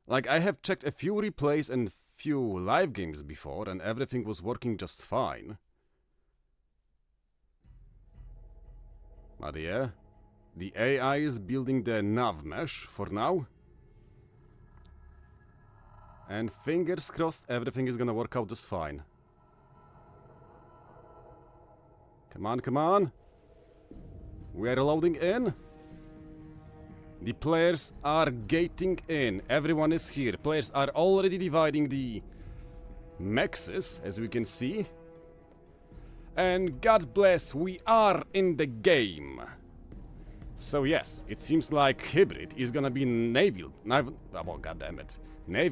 Like, I have checked a few replays and few live games before, and everything was working just fine. But yeah, the AI is building the nav mesh for now. And fingers crossed everything is gonna work out just fine. Come on, come on. We are loading in. The players are gating in. Everyone is here. Players are already dividing the mexes, as we can see. And God bless, we are in the game. So yes, it seems like Hybrid is gonna be Navy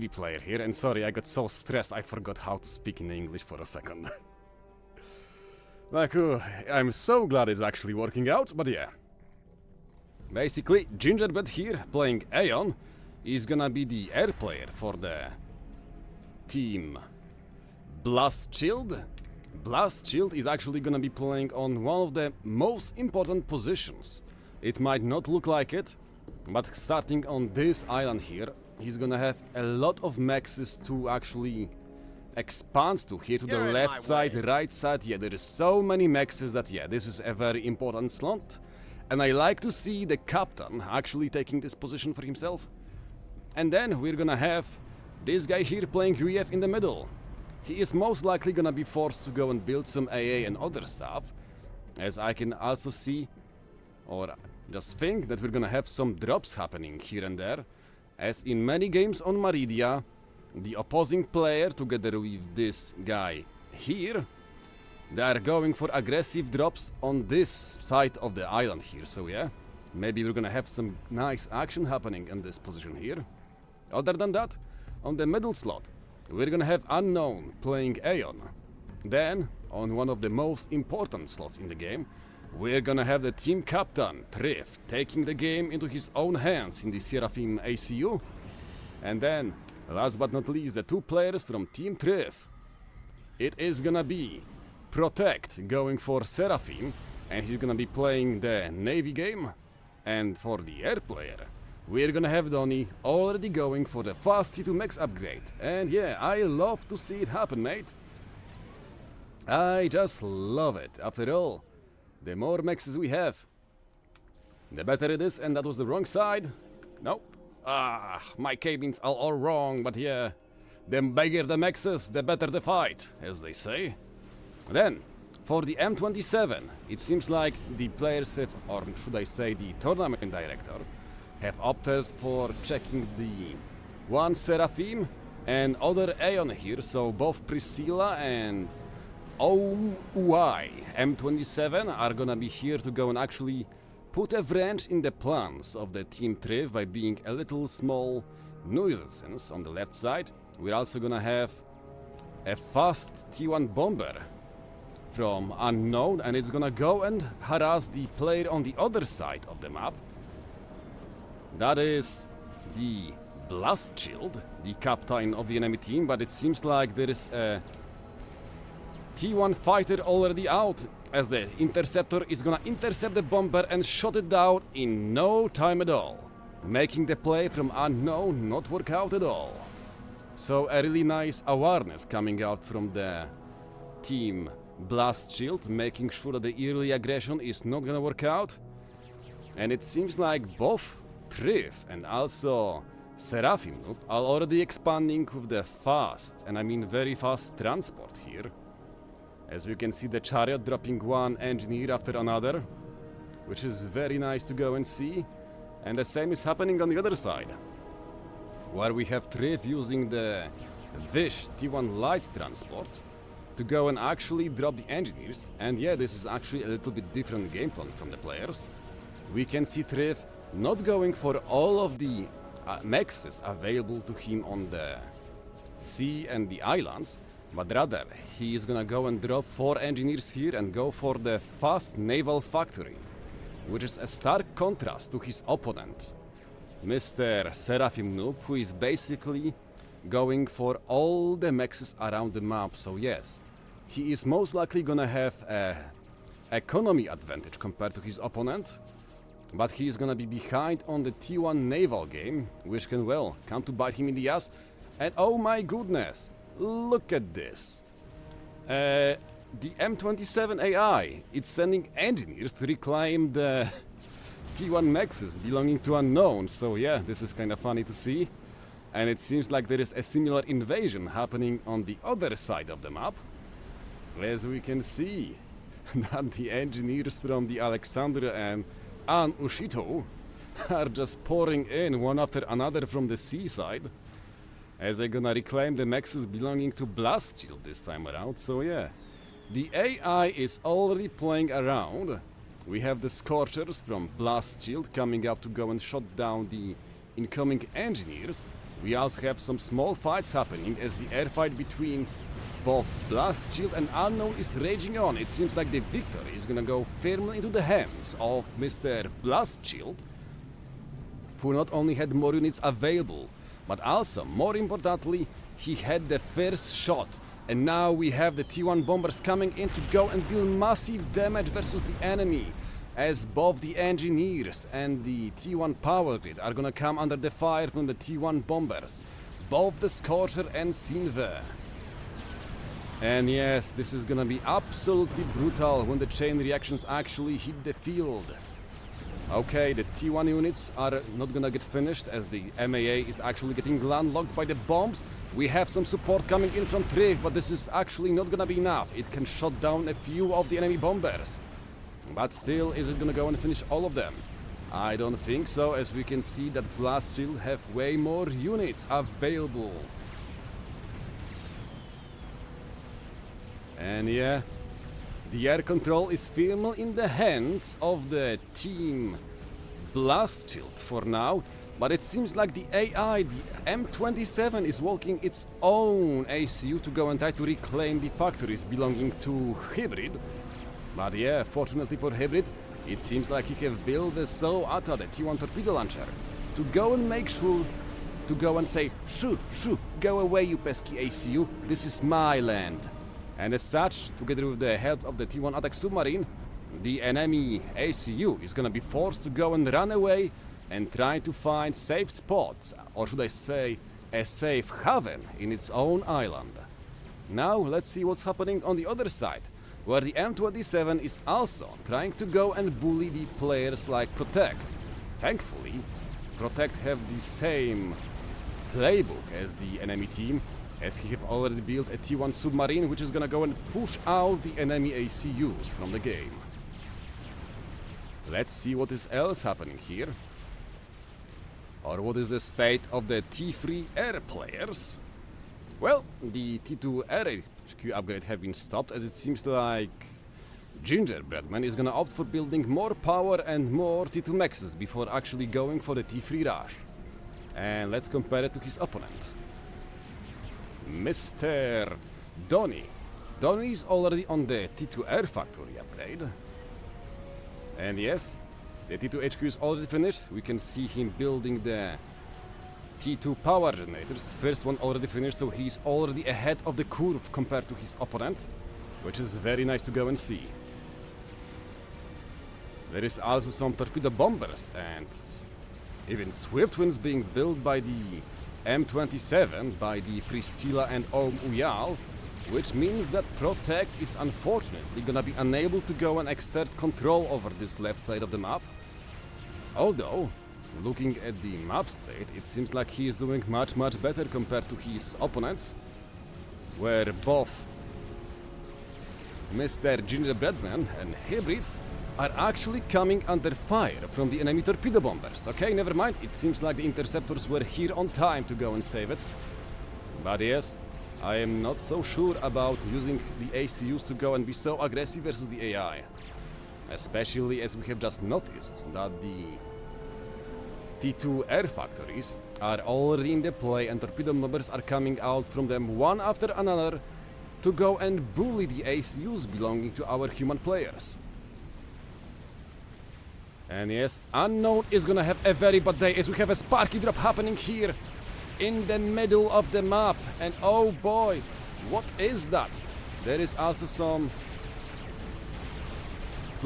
player here. And sorry, I got so stressed I forgot how to speak in English for a second. Like, I'm so glad it's actually working out, but yeah. Basically, Gingerbread here, playing Aeon, is gonna be the air player for the team Blast Shield. Blast Shield is actually gonna be playing on one of the most important positions. It might not look like it, but starting on this island here, he's gonna have a lot of mexes to actually expand to. Here to the left side, right side, yeah, there is so many mexes that yeah, this is a very important slot. And I like to see the captain actually taking this position for himself. And then we're gonna have this guy here playing UEF in the middle. He is most likely gonna be forced to go and build some AA and other stuff, as I can also see, or just think that we're gonna have some drops happening here and there, as in many games on Maridia, the opposing player together with this guy here, they are going for aggressive drops on this side of the island here, so yeah, maybe we're gonna have some nice action happening in this position here. Other than that, on the middle slot, we're gonna have Unknown playing Aeon. Then, on one of the most important slots in the game, we're gonna have the team captain, Tryth, taking the game into his own hands in the Seraphim ACU. And then, last but not least, the two players from Team Tryth. It is gonna be Protect going for Seraphim, and he's gonna be playing the Navy game. And for the air player, we're gonna have Donnie already going for the fast T2 Max upgrade. And yeah, I love to see it happen, mate. I just love it. After all, the more maxes we have, the better it is, and that was the wrong side. Nope. My cabins are all wrong, but yeah, the bigger the maxes, the better the fight, as they say. Then, for the M27, it seems like the players have, or should I say the tournament director, have opted for checking the one Seraphim and other Aeon here, so both Priscilla and OUI M27 are gonna be here to go and actually put a wrench in the plans of the Team Tryth by being a little small nuisance on the left side. We're also gonna have a fast T1 bomber from Unknown, and it's gonna go and harass the player on the other side of the map. That is the Blast Shield, the captain of the enemy team, but it seems like there is a T1 fighter already out, as the interceptor is gonna intercept the bomber and shot it down in no time at all, making the play from Unknown not work out at all. So a really nice awareness coming out from the team Blast Shield, making sure that the early aggression is not gonna work out. And it seems like both Tryth and also Seraphim are already expanding with the fast, and I mean very fast transport here. As we can see the chariot dropping one engineer after another, which is very nice to go and see. And the same is happening on the other side, where we have Tryth using the Vish T1 light transport to go and actually drop the engineers. And yeah, this is actually a little bit different game plan from the players. We can see Tryth not going for all of the mexes available to him on the sea and the islands, but rather he is gonna go and drop 4 engineers here and go for the fast naval factory, which is a stark contrast to his opponent, Mr. Seraphim Noob, who is basically going for all the mexes around the map. So yes, he is most likely gonna have a economy advantage compared to his opponent, but he is gonna be behind on the T1 naval game, which can, well, come to bite him in the ass. And oh my goodness, look at this. The M27 AI, it's sending engineers to reclaim the T1 Nexus belonging to unknown, so yeah, this is kinda funny to see. And it seems like there is a similar invasion happening on the other side of the map. As we can see, that the engineers from the Alexandria and An Ushito are just pouring in one after another from the seaside, as they're gonna reclaim the Nexus belonging to Blast Shield this time around, so yeah. The AI is already playing around. We have the Scorchers from Blast Shield coming up to go and shut down the incoming engineers. We also have some small fights happening as the air fight between both Blast Shield and Unknown is raging on. It seems like the victory is gonna go firmly into the hands of Mr. Blast Shield, who not only had more units available, but also, more importantly, he had the first shot. And now we have the T1 bombers coming in to go and deal massive damage versus the enemy, as both the engineers and the T1 power grid are gonna come under the fire from the T1 bombers, both the Scorcher and Sinve. And yes, this is gonna be absolutely brutal when the chain reactions actually hit the field. Okay, the T1 units are not gonna get finished as the MAA is actually getting landlocked by the bombs. We have some support coming in from Tryth, but this is actually not gonna be enough. It can shut down a few of the enemy bombers. But still, is it gonna go and finish all of them? I don't think so, as we can see that Blast Shield have way more units available. And yeah, the air control is firmly in the hands of the team Blast Shield for now, but it seems like the AI, the M27, is walking its own ACU to go and try to reclaim the factories belonging to Hybrid. But yeah, fortunately for Hybrid, it seems like he have built the Zoata, the T1 torpedo launcher, to go and make sure to go and say, shoo, shoo, go away you pesky ACU, this is my land. And as such, together with the help of the T1 attack submarine, the enemy ACU is gonna be forced to go and run away and try to find safe spots, or should I say, a safe haven in its own island. Now let's see what's happening on the other side, where the M27 is also trying to go and bully the players like Protect. Thankfully, Protect have the same playbook as the enemy team, as he have already built a T1 submarine which is gonna go and push out the enemy ACUs from the game. Let's see what is else happening here. Or what is the state of the T3 air players? Well, the T2 air HQ upgrade have been stopped, as it seems like Gingerbreadman is gonna opt for building more power and more T2 mexes before actually going for the T3 rush. And let's compare it to his opponent, Mr. Donny. Donny is already on the T2 Air Factory upgrade. And yes, the T2 HQ is already finished. We can see him building the T2 power generators. First one already finished, so he's already ahead of the curve compared to his opponent, which is very nice to go and see. There is also some torpedo bombers and even Swift Winds being built by the M27 by the Pristila and Om Uyal, which means that Protect is unfortunately gonna be unable to go and exert control over this left side of the map. Although, looking at the map state, it seems like he is doing much better compared to his opponents, where both Mr. Gingerbreadman and Hybrid are actually coming under fire from the enemy torpedo bombers. Okay, never mind, it seems like the interceptors were here on time to go and save it. But yes, I am not so sure about using the ACUs to go and be so aggressive versus the AI. Especially as we have just noticed that the T2 air factories are already in the play and torpedo bombers are coming out from them one after another to go and bully the ACUs belonging to our human players. And yes, Unknown is gonna have a very bad day as we have a Sparky drop happening here in the middle of the map. And oh boy, what is that? There is also some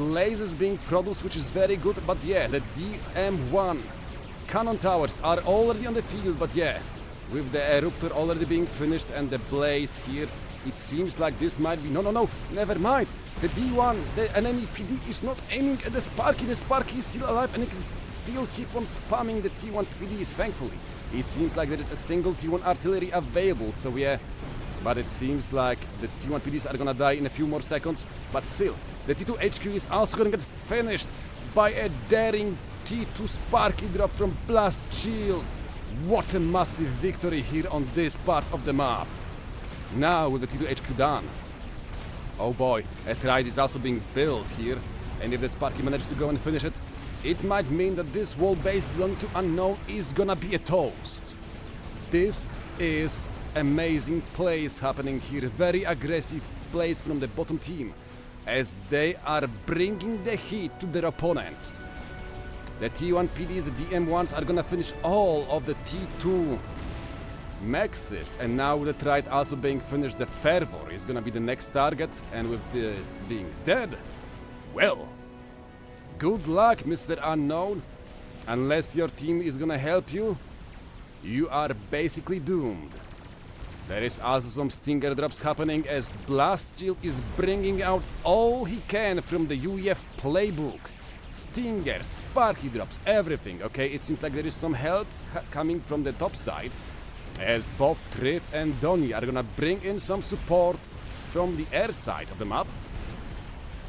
blazes being produced, which is very good, but yeah, the DM1 cannon towers are already on the field, but yeah, with the eruptor already being finished and the blaze here, it seems like this might be... No, never mind. The D1, the enemy PD is not aiming at the Sparky is still alive and it can still keep on spamming the T1 PDs, thankfully. It seems like there is a single T1 artillery available, so yeah, but it seems like the T1 PDs are gonna die in a few more seconds, but still, the T2 HQ is also gonna get finished by a daring T2 Sparky drop from Blast Shield. What a massive victory here on this part of the map. Now with the T2 HQ done. Oh boy, a Tryth is also being built here, and if the Sparky manages to go and finish it, it might mean that this wall base belonging to Unknown is gonna be a toast. This is amazing plays happening here, very aggressive plays from the bottom team, as they are bringing the heat to their opponents. The T1 PDs, the DM1s are gonna finish all of the T2 Maxes, and now with the Tryth also being finished, the Fervor is gonna be the next target, and with this being dead, well, good luck, Mr. Unknown. Unless your team is gonna help you, you are basically doomed. There is also some Stinger drops happening as Blast Shield is bringing out all he can from the UEF playbook. Stinger, Sparky drops, everything, okay? It seems like there is some help coming from the top side, as both Tryth and Endranii are gonna bring in some support from the air side of the map,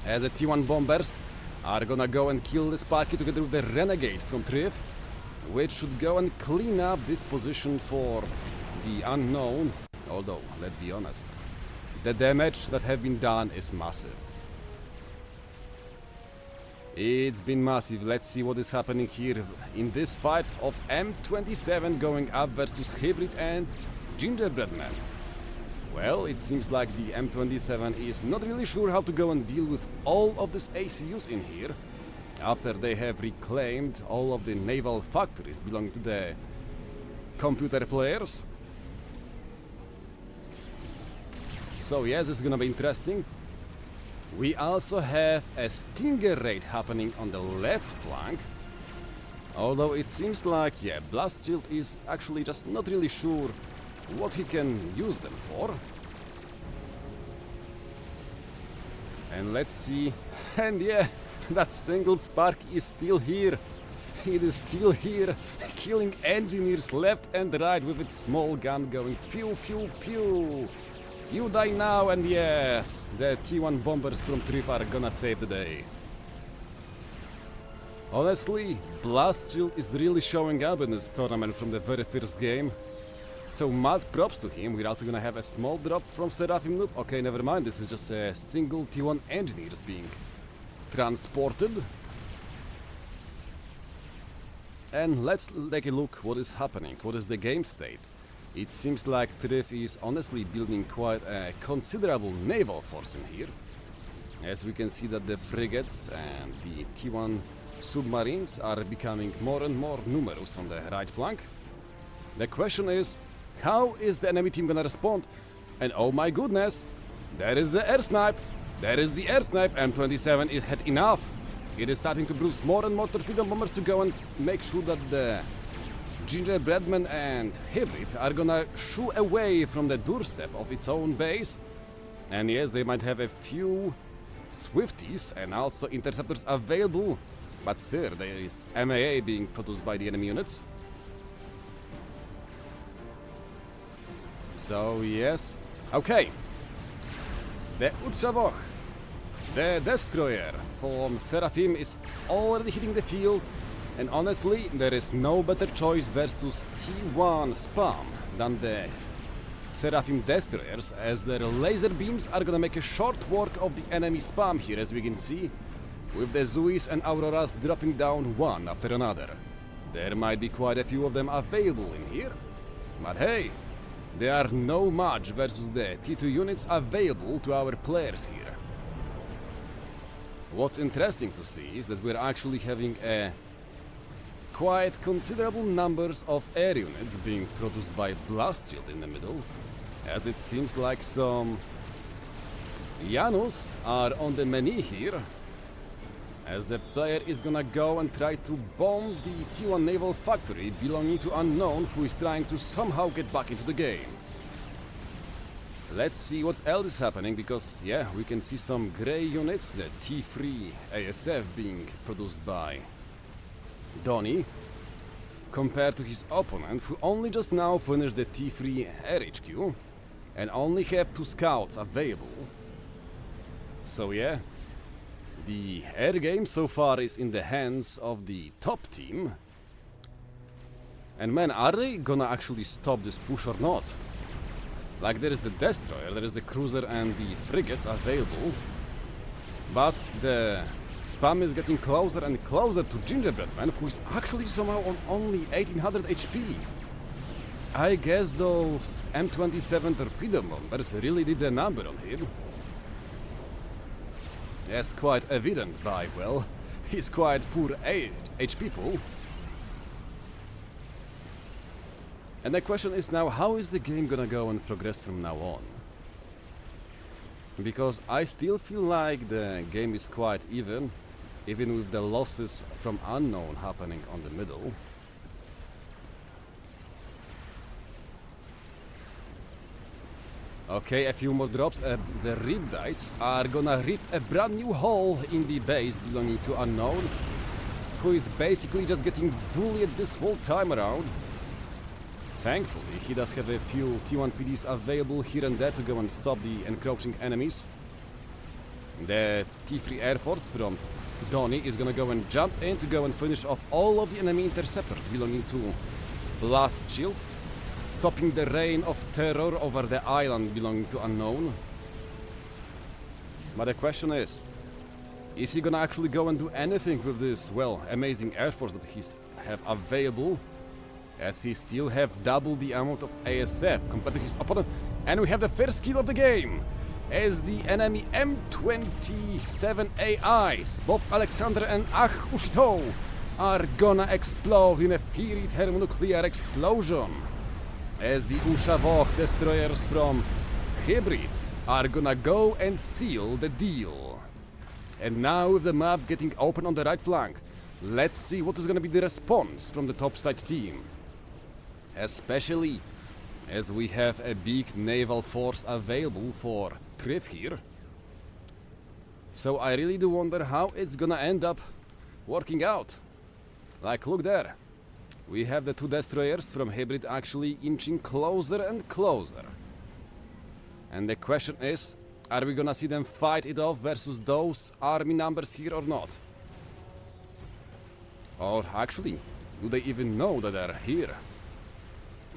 as the T1 bombers are gonna go and kill the Sparky together with the Renegade from Tryth, which should go and clean up this position for the Unknown, although, let's be honest, the damage that have been done is massive. It's been massive. Let's see what is happening here in this fight of M27 going up versus Hybrid and Gingerbread Man. Well, it seems like the M27 is not really sure how to go and deal with all of these ACUs in here, after they have reclaimed all of the naval factories belonging to the computer players. So yes, this is gonna be interesting. We also have a Stinger raid happening on the left flank, although it seems like, yeah, Blast Shield is actually just not really sure what he can use them for. And let's see, and yeah, that single Spark is still here. It is still here, killing engineers left and right with its small gun going pew pew pew. You die now, and yes, the T1 bombers from Tryth are gonna save the day. Honestly, Blast Shield is really showing up in this tournament from the very first game. So mad props to him. We're also gonna have a small drop from Seraphim Noob. Okay, never mind, this is just a single T1 engineers being transported. And let's take a look what is happening, what is the game state. It seems like Tryth is honestly building quite a considerable naval force in here, as we can see that the frigates and the T1 submarines are becoming more and more numerous on the right flank. The question is, how is the enemy team gonna respond? And oh my goodness, there is the air snipe! There is the air snipe! M27 it had enough! It is starting to produce more and more torpedo bombers to go and make sure that the Gingerbreadman and Hybrid are gonna shoo away from the doorstep of its own base. And yes, they might have a few Swifties and also interceptors available, but still there is MAA being produced by the enemy units. So yes, okay. The Utsavoch, the destroyer from Seraphim, is already hitting the field. And honestly, there is no better choice versus T1 spam than the Seraphim destroyers, as their laser beams are gonna make a short work of the enemy spam here, as we can see, with the Zuis and Auroras dropping down one after another. There might be quite a few of them available in here, but hey, they are no match versus the T2 units available to our players here. What's interesting to see is that we're actually having a quite considerable numbers of air units being produced by Blast Shield in the middle, as it seems like some Janus are on the menu here, as the player is gonna go and try to bomb the T1 naval factory belonging to Unknown, who is trying to somehow get back into the game. Let's see what else is happening, because yeah, we can see some grey units, the T3 ASF being produced by Endranii, compared to his opponent, who only just now finished the T3 RHQ and only have 2 scouts available. So yeah, the air game so far is in the hands of the top team. And man, are they gonna actually stop this push or not? Like, there is the destroyer, there is the cruiser and the frigates available, but the spam is getting closer and closer to Gingerbread Man, who is actually somehow on only 1800 HP. I guess those M27 torpedo bombers really did a number on him. That's quite evident by, well, his quite poor HP pool. And the question is now, how is the game gonna go and progress from now on? Because I still feel like the game is quite even with the losses from Unknown happening on the middle. Okay, a few more drops. The Riptides are gonna rip a brand new hole in the base belonging to Unknown, who is basically just getting bullied this whole time around. Thankfully, he does have a few T1 PDs available here and there to go and stop the encroaching enemies. The T3 Air Force from Endranii is gonna go and jump in to go and finish off all of the enemy interceptors belonging to Blast Shield, stopping the reign of terror over the island belonging to Unknown. But the question is he gonna actually go and do anything with this, well, amazing Air Force that he's have available, as he still have double the amount of ASF compared to his opponent? And we have the first kill of the game, as the enemy M27 AIs, both Alexander and Ushto, are gonna explode in a fiery thermonuclear explosion, as the Ushavok destroyers from Hybrid are gonna go and seal the deal. And now with the map getting open on the right flank, let's see what is gonna be the response from the topside team. Especially as we have a big naval force available for Tryth here. So I really do wonder how it's gonna end up working out. Like, look there. We have the 2 destroyers from Hybrid actually inching closer and closer. And the question is, are we gonna see them fight it off versus those army numbers here or not? Or actually, do they even know that they're here?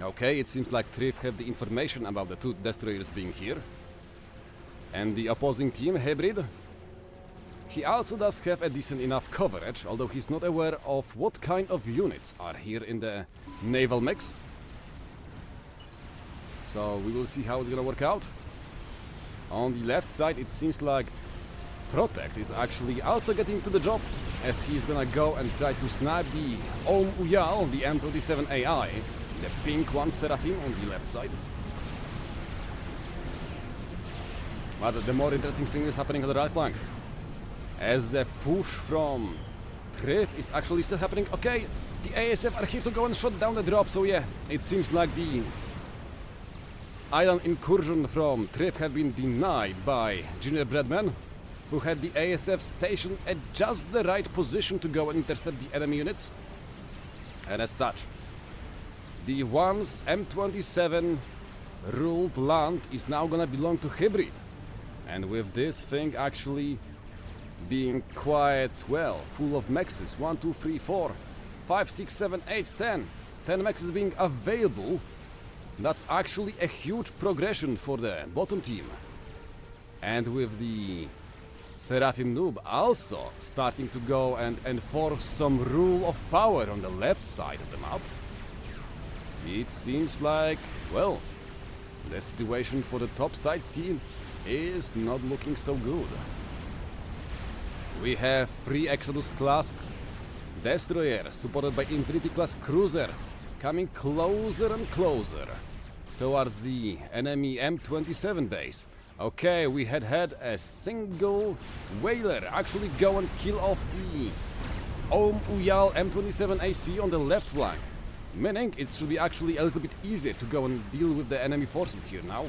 Okay, it seems like Tryth have the information about the 2 destroyers being here. And the opposing team, Hybrid, he also does have a decent enough coverage, although he's not aware of what kind of units are here in the naval mix. So we will see how it's gonna work out. On the left side, it seems like Protect is actually also getting to the job, as he's gonna go and try to snipe the Uyal, the M27 AI, the pink one Seraphim on the left side. But the more interesting thing is happening on the right flank, as the push from Tryth is actually still happening. Okay, the ASF are here to go and shut down the drop, so yeah, it seems like the island incursion from Tryth had been denied by Gingerbread Man, who had the ASF stationed at just the right position to go and intercept the enemy units. And as such, the once M27 ruled land is now gonna belong to Hybrid. And with this thing actually being quite, well, full of mexes, 1, 2, 3, 4, 5, 6, 7, 8, 10 mexes being available, that's actually a huge progression for the bottom team. And with the Seraphim Noob also starting to go and enforce some rule of power on the left side of the map, it seems like, well, the situation for the top side team is not looking so good. We have 3 Exodus class destroyers supported by Infinity class cruiser coming closer and closer towards the enemy M27 base, Okay, we had a single whaler actually go and kill off the Uyal M27 AC on the left flank. Meaning it should be actually a little bit easier to go and deal with the enemy forces here now,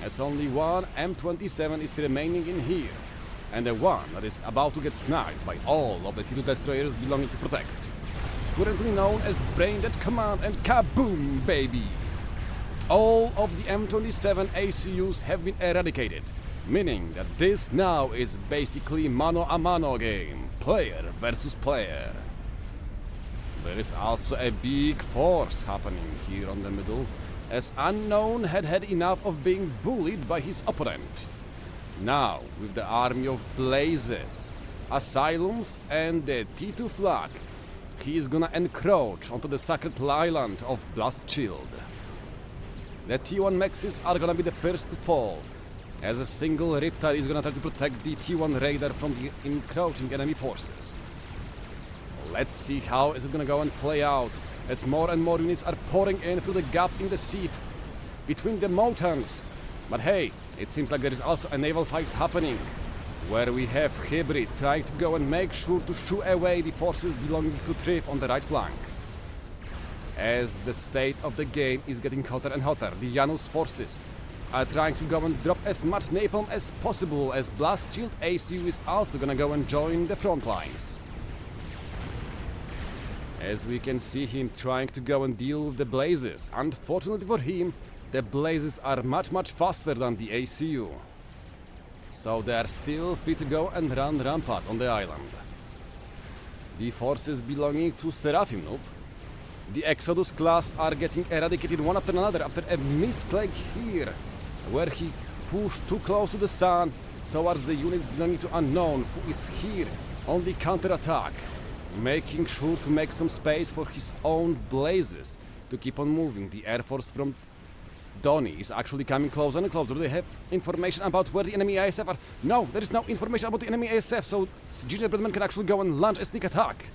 as only one M27 is remaining in here, and the one that is about to get sniped by all of the T2 destroyers belonging to Protect, currently known as Brain Dead Command, and kaboom, baby! All of the M27 ACUs have been eradicated, meaning that this now is basically mano a mano game, player versus player. There is also a big force happening here on the middle, as Unknown had had enough of being bullied by his opponent. Now, with the army of Blazes, Asylums and the T2 flag, he is gonna encroach onto the sacred island of Blast Shield. The T1 Mexes are gonna be the first to fall, as a single Riptide is gonna try to protect the T1 Raider from the encroaching enemy forces. Let's see how is it gonna go and play out, as more and more units are pouring in through the gap in the sea between the mountains. But hey, it seems like there is also a naval fight happening, where we have Hybrid trying to go and make sure to shoo away the forces belonging to Tryth on the right flank. As the state of the game is getting hotter and hotter, the Janus forces are trying to go and drop as much napalm as possible, as Blast Shield ACU is also gonna go and join the front lines. As we can see him trying to go and deal with the Blazes. Unfortunately for him, the Blazes are much faster than the ACU. So they are still free to go and run rampart on the island. The forces belonging to Seraphim Noob, the Exodus class, are getting eradicated one after another after a misclick here, where he pushed too close to the sun towards the units belonging to Unknown, who is here on the counter-attack, making sure to make some space for his own Blazes to keep on moving. The air force from Donnie is actually coming closer and closer. Do they have information about where the enemy ASF are? No, there is no information about the enemy ASF, so Gingerbreadman can actually go and launch a sneak attack.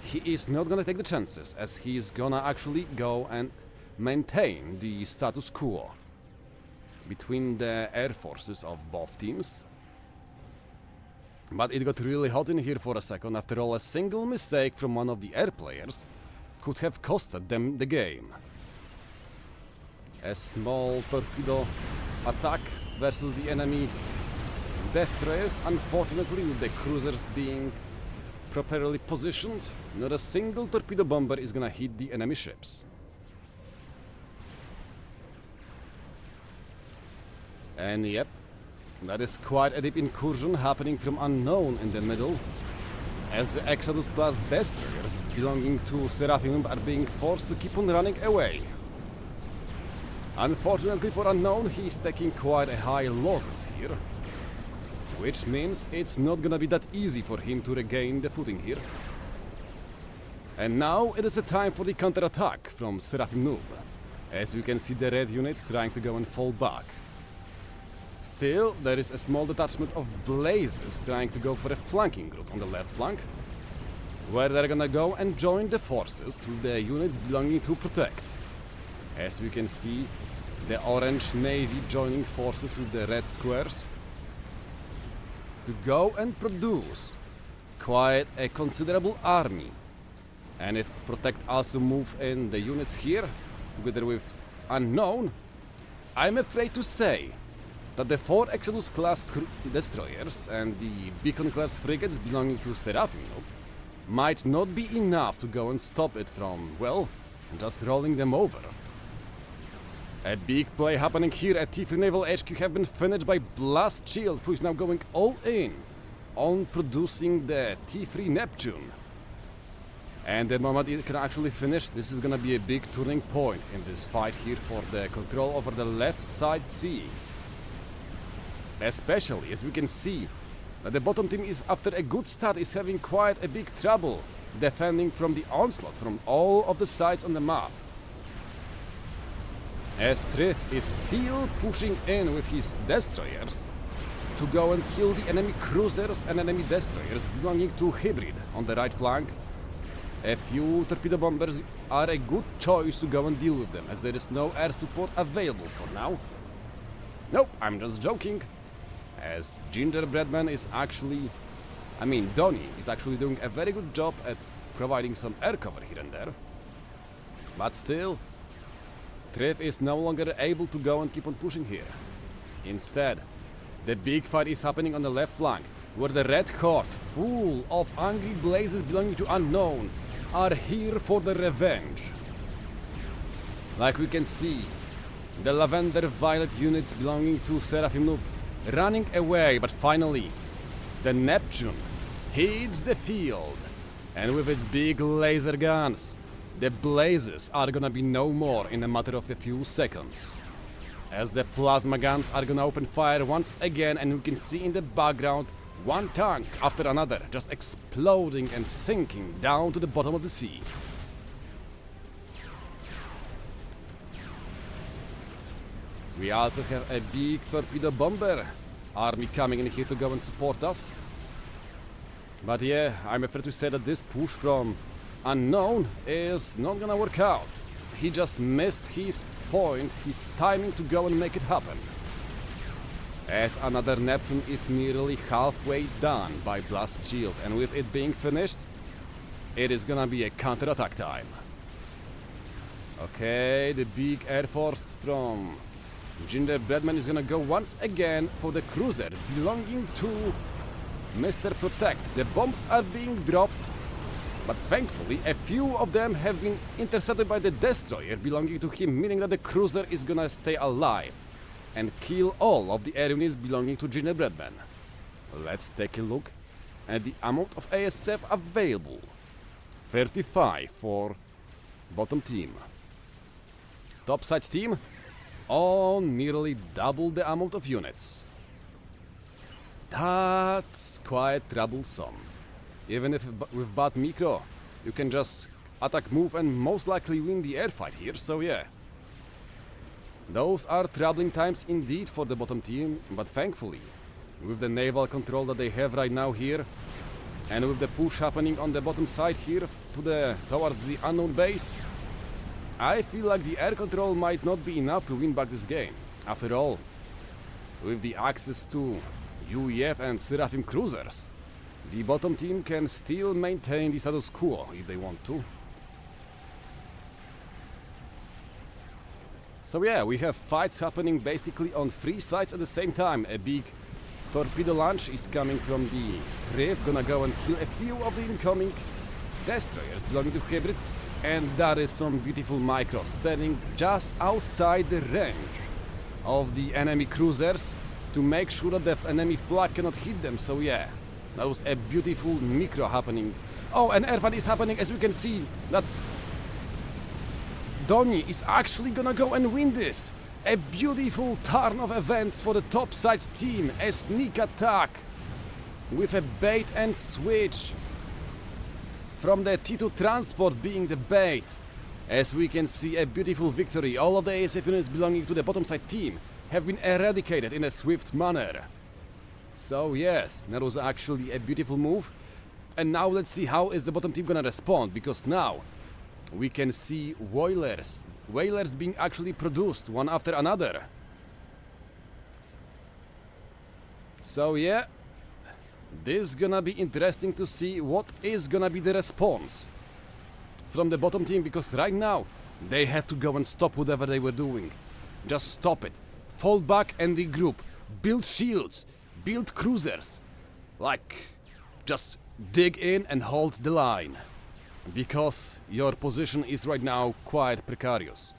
He is not gonna take the chances, as he is gonna actually go and maintain the status quo between the air forces of both teams. But it got really hot in here for a second. After all, a single mistake from one of the air players could have costed them the game. A small torpedo attack versus the enemy destroyers. Unfortunately, with the cruisers being properly positioned, not a single torpedo bomber is gonna hit the enemy ships. And yep, that is quite a deep incursion happening from Unknown in the middle, as the Exodus class destroyers belonging to Seraphim are being forced to keep on running away. Unfortunately for Unknown, he's taking quite a high losses here, which means it's not gonna be that easy for him to regain the footing here. And now it is a time for the counter-attack from Seraphim Noob, as we can see the red units trying to go and fall back. Still, there is a small detachment of Blazes trying to go for a flanking group on the left flank, where they're gonna go and join the forces with the units belonging to Protect. As we can see, the Orange Navy joining forces with the red squares to go and produce quite a considerable army. And if Protect also move in the units here, together with Unknown, I'm afraid to say that the 4 Exodus class destroyers and the Beacon class frigates belonging to Seraphim might not be enough to go and stop it from, well, just rolling them over. A big play happening here at T3 Naval HQ have been finished by Blast Shield, who is now going all in on producing the T3 Neptune. And the moment it can actually finish, this is gonna be a big turning point in this fight here for the control over the left side sea. Especially as we can see that the bottom team is, after a good start, is having quite a big trouble defending from the onslaught from all of the sides on the map. As Tryth is still pushing in with his destroyers to go and kill the enemy cruisers and enemy destroyers belonging to Hybrid on the right flank. A few torpedo bombers are a good choice to go and deal with them, as there is no air support available for now. Nope, I'm just joking. as Gingerbreadman is actually... Donnie is actually doing a very good job at providing some air cover here and there. But still, Tryth is no longer able to go and keep on pushing here. Instead, the big fight is happening on the left flank, where the Red Horde, full of angry blazes belonging to Unknown, are here for the revenge. Like we can see, the Lavender Violet units belonging to Seraphim Noob running away, but finally, the Neptune hits the field, and with its big laser guns, the blazes are gonna be no more in a matter of a few seconds. As the plasma guns are gonna open fire once again, and we can see in the background one tank after another just exploding and sinking down to the bottom of the sea. We also have a big torpedo bomber army coming in here to go and support us. But yeah, I'm afraid to say that this push from Unknown is not gonna work out. He just missed his point, his timing to go and make it happen. As another Neptune is nearly halfway done by Blast Shield, and with it being finished, it is gonna be a counter-attack time. Okay, the big air force from Gingerbreadman is gonna go once again for the cruiser belonging to Mr. Protect. The bombs are being dropped, but thankfully a few of them have been intercepted by the destroyer belonging to him, meaning that the cruiser is gonna stay alive and kill all of the air units belonging to Gingerbreadman. Let's take a look at the amount of ASF available. 35 for bottom team. Topside team, nearly double the amount of units. That's quite troublesome. Even if with bad micro, you can just attack, move, and most likely win the airfight here, so yeah. Those are troubling times indeed for the bottom team, but thankfully, with the naval control that they have right now here, and with the push happening on the bottom side here towards the Unknown base, I feel like the air control might not be enough to win back this game. After all, with the access to UEF and Seraphim cruisers, the bottom team can still maintain the status quo if they want to. So yeah, we have fights happening basically on three sides at the same time. A big torpedo launch is coming from the Tryth, gonna go and kill a few of the incoming destroyers belonging to Hybrid, and that is some beautiful micro standing just outside the range of the enemy cruisers to make sure that the enemy flag cannot hit them. So yeah, that was a beautiful micro happening. Oh, and airfight is happening, as we can see that Donnie is actually gonna go and win this. A beautiful turn of events for the topside team. A sneak attack with a bait and switch from the T2 transport being the bait. As we can see, a beautiful victory. All of the ASF units belonging to the bottom side team have been eradicated in a swift manner. So yes, that was actually a beautiful move. And now let's see how is the bottom team gonna respond, because now we can see whalers being actually produced one after another. So yeah, this is gonna be interesting to see what is gonna be the response from the bottom team, because right now they have to go and stop whatever they were doing. Just stop it. Fall back and regroup. Build shields. Build cruisers. Like, just dig in and hold the line, because your position is right now quite precarious.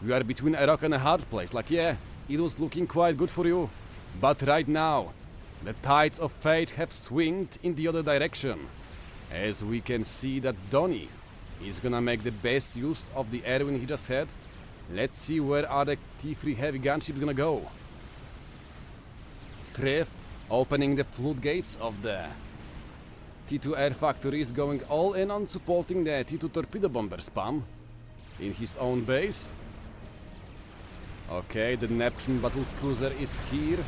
You are between a rock and a hard place. Like, yeah, it was looking quite good for you, but right now the tides of fate have swinged in the other direction, as we can see that Donnie is gonna make the best use of the air win he just had. Let's see where are the T3 heavy gunships gonna go. Tryth opening the floodgates of the T2 air factory is going all in on supporting the T2 torpedo bomber spam in his own base. Okay, the Neptune battle cruiser is here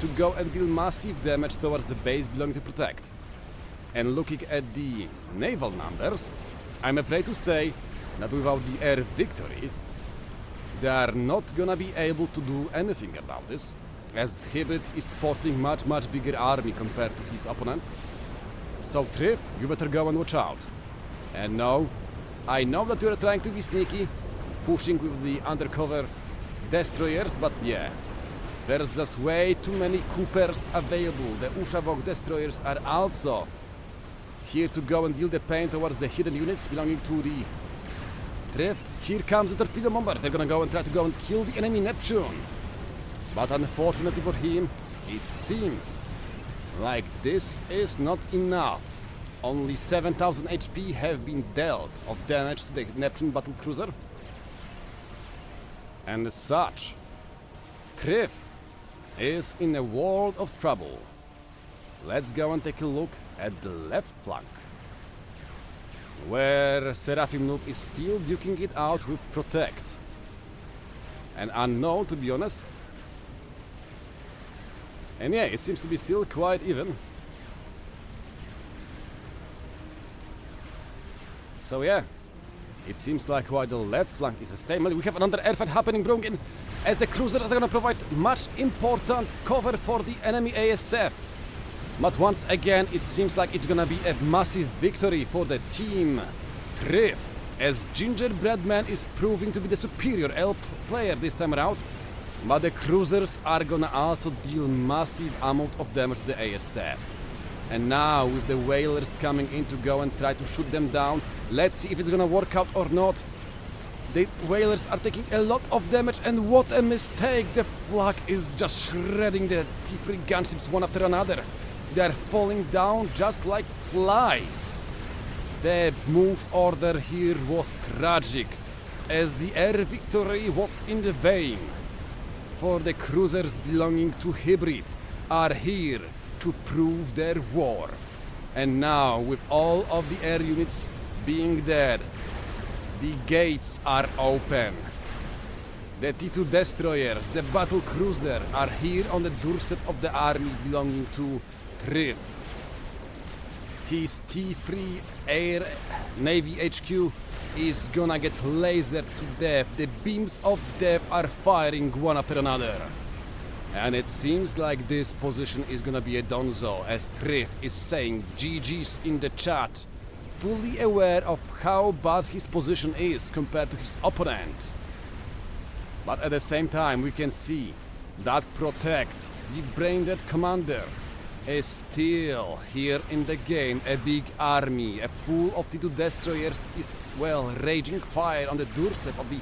to go and deal massive damage towards the base belonging to Protect. And looking at the naval numbers, I'm afraid to say that without the air victory, they are not gonna be able to do anything about this. as Hybrid is sporting much bigger army compared to his opponent. So Tryth, you better go and watch out. And no, I know that you're trying to be sneaky, pushing with the undercover destroyers, but yeah, there's just way too many Coopers available. The Ushavok destroyers are also here to go and deal the pain towards the hidden units belonging to the Tryth. Here comes the torpedo bomber. They're gonna go and try to go and kill the enemy Neptune. But unfortunately for him, it seems like this is not enough. Only 7,000 HP have been dealt of damage to the Neptune battlecruiser. And as such, Tryth is in a world of trouble. Let's go and take a look at the left flank, where Seraphim Noob is still duking it out with Protect. And unknown, to be honest. And yeah, it seems to be still quite even. So yeah, it seems like while the left flank is a stalemate, we have another airfight happening, Brungen, as the cruisers are going to provide much important cover for the enemy ASF. But once again, it seems like it's gonna be a massive victory for the team Tryth, as Gingerbread Man is proving to be the superior L player this time around. But the cruisers are gonna also deal massive amount of damage to the ASF. And now with the whalers coming in to go and try to shoot them down, let's see if it's gonna work out or not. The whalers are taking a lot of damage, and what a mistake! The flak is just shredding the T3 gunships one after another. They are falling down just like flies. The move order here was tragic, as the air victory was in the vain. For the cruisers belonging to Hybrid are here to prove their worth. And now, with all of the air units being dead, the gates are open. The T2 destroyers, the battle cruiser, are here on the doorstep of the army belonging to Tryth. His T3 Air Navy HQ is gonna get lasered to death. The beams of death are firing one after another. And it seems like this position is gonna be a donzo, as Tryth is saying GG's in the chat, fully aware of how bad his position is compared to his opponent. But at the same time, we can see that Protect, the brain-dead commander, is still here in the game. A big army, a full of T2 destroyers is, well, raging fire on the doorstep of the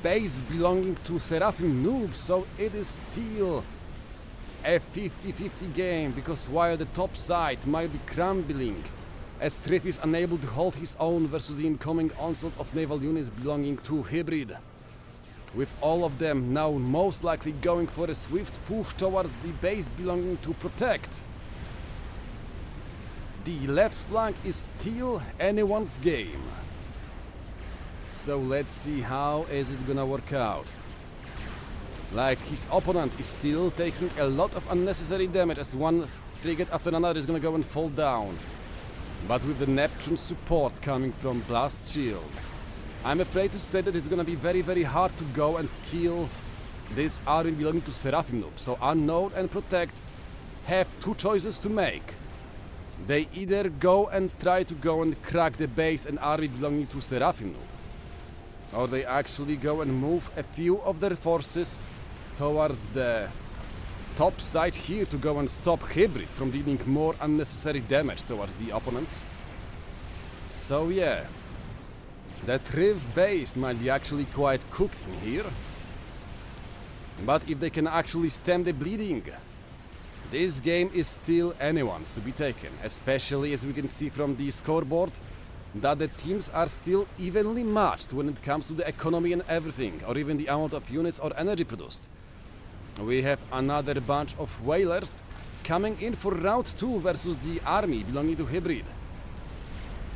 base belonging to Seraphim Noob, so it is still a 50-50 game, because while the top side might be crumbling, as Tryth is unable to hold his own versus the incoming onslaught of naval units belonging to Hybrid, with all of them now most likely going for a swift push towards the base belonging to Protect. The left flank is still anyone's game. So let's see how is it gonna work out. Like, his opponent is still taking a lot of unnecessary damage, as one frigate after another is gonna go and fall down. But with the Neptune support coming from Blast Shield, I'm afraid to say that it's gonna be very hard to go and kill this army belonging to Seraphim Noob. So Unknown and Protect have two choices to make. They either go and try to go and crack the base and army belonging to Seraphim Noob, or they actually go and move a few of their forces towards the top side here to go and stop Hybrid from dealing more unnecessary damage towards the opponents. So yeah, the Tryth base might be actually quite cooked in here. But if they can actually stem the bleeding, this game is still anyone's to be taken, especially as we can see from the scoreboard that the teams are still evenly matched when it comes to the economy and everything, or even the amount of units or energy produced. We have another bunch of whalers coming in for round 2 versus the army belonging to Hybrid.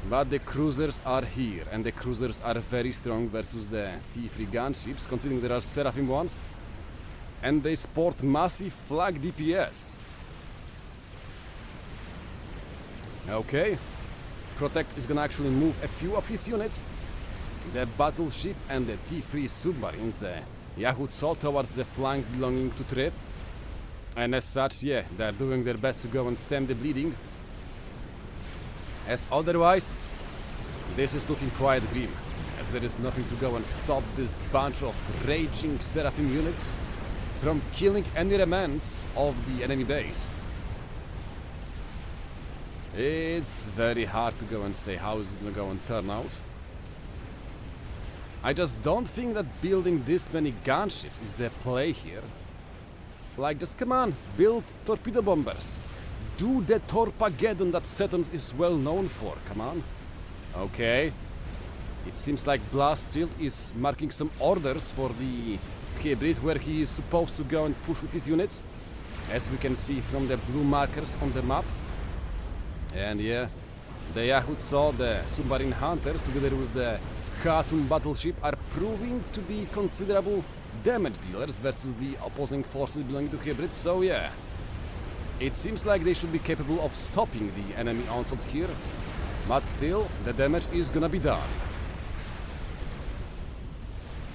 But the cruisers are here, and the cruisers are very strong versus the T3 gunships, considering there are Seraphim ones, and they sport massive flag DPS. Okay, Protect is gonna actually move a few of his units, the battleship and the T3 submarine, the Yahoo Sol, towards the flank belonging to Tryth. And as such, yeah, they're doing their best to go and stem the bleeding. As otherwise, this is looking quite grim, as there is nothing to go and stop this bunch of raging Seraphim units from killing any remnants of the enemy base. It's very hard to go and say how is it gonna go and turn out. I just don't think that building this many gunships is the play here. Like, just come on, build torpedo bombers. Do the Torpageddon that Saturn is well known for, come on. Okay. It seems like Blastchild is marking some orders for the hybrid where he is supposed to go and push with his units, as we can see from the blue markers on the map. And yeah, the Yahoo saw the submarine hunters together with the Khatun battleship are proving to be considerable damage dealers versus the opposing forces belonging to hybrid, so yeah. It seems like they should be capable of stopping the enemy onslaught here, but still, the damage is gonna be done.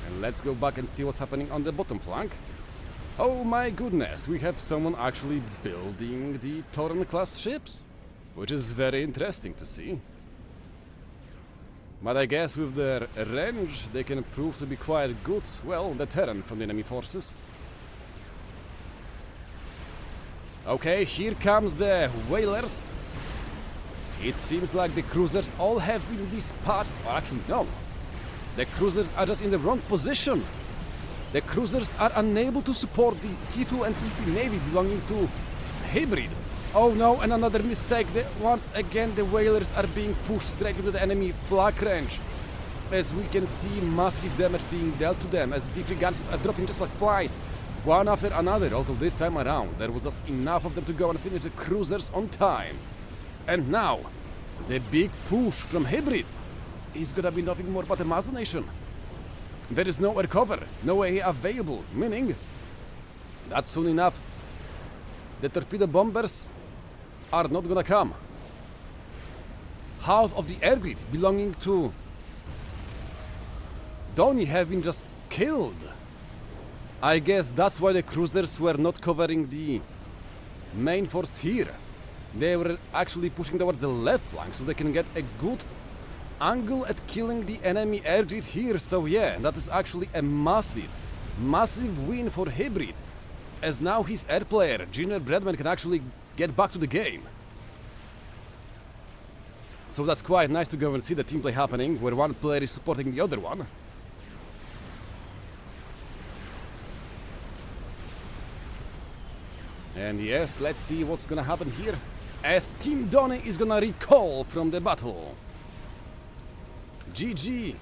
And let's go back and see what's happening on the bottom flank. Oh my goodness, we have someone actually building the Torren class ships, which is very interesting to see. But I guess with their range, they can prove to be quite good, well, deterrent from the enemy forces. Okay, here comes the whalers. It seems like the cruisers all have been dispatched, or actually no. The cruisers are just in the wrong position. The cruisers are unable to support the T2 and T3 Navy belonging to hybrid. Oh no, and another mistake. Once again the whalers are being pushed straight into the enemy flak range. As we can see, massive damage being dealt to them as T3 guns are dropping just like flies. One after another, although this time around there was just enough of them to go and finish the cruisers on time. And now, the big push from hybrid is gonna be nothing more but a machination. There is no air cover, no air available, meaning that soon enough the torpedo bombers are not gonna come. Half of the air grid belonging to Endranii have been just killed. I guess that's why the cruisers were not covering the main force here. They were actually pushing towards the left flank so they can get a good angle at killing the enemy air grid here. So yeah, that is actually a massive win for hybrid, as now his air player, Junior Bradman, can actually get back to the game. So that's quite nice to go and see the team play happening, where one player is supporting the other one. And yes, let's see what's gonna happen here, as Team Endranii is gonna recall from the battle. GG,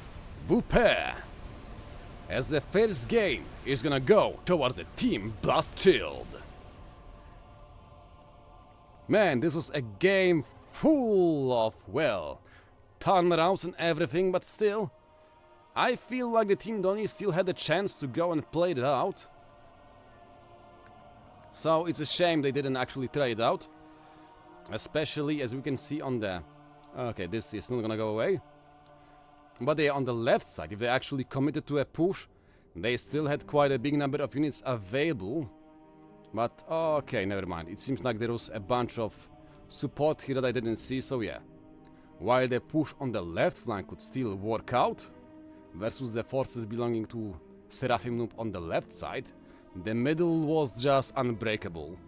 Vupe, as the first game is gonna go towards the Team Blastchild. Man, this was a game full of, well, turnarounds and everything, but still, I feel like the Team Endranii still had a chance to go and play it out. So it's a shame they didn't actually try it out, especially as we can see on the... Okay, this is not gonna go away. But they are on the left side. If they actually committed to a push, they still had quite a big number of units available. But okay, never mind. It seems like there was a bunch of support here that I didn't see, so yeah. While the push on the left flank could still work out versus the forces belonging to Seraphim Noob on the left side, the middle was just unbreakable.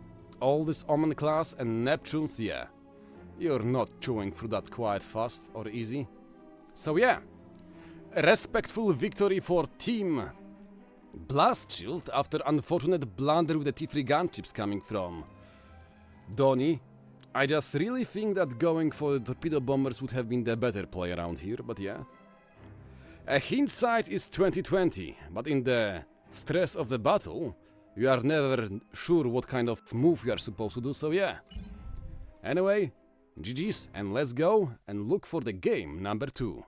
All this Omen class and Neptunes, yeah, you're not chewing through that quite fast or easy. So yeah, a respectful victory for Team Blastchild after unfortunate blunder with the T3 gunships coming from Endranii. I just really think that going for the torpedo bombers would have been the better play around here, but yeah. A hindsight is 2020, but in the stress of the battle, you are never sure what kind of move you are supposed to do, so yeah. Anyway, GG's, and let's go and look for the game number 2.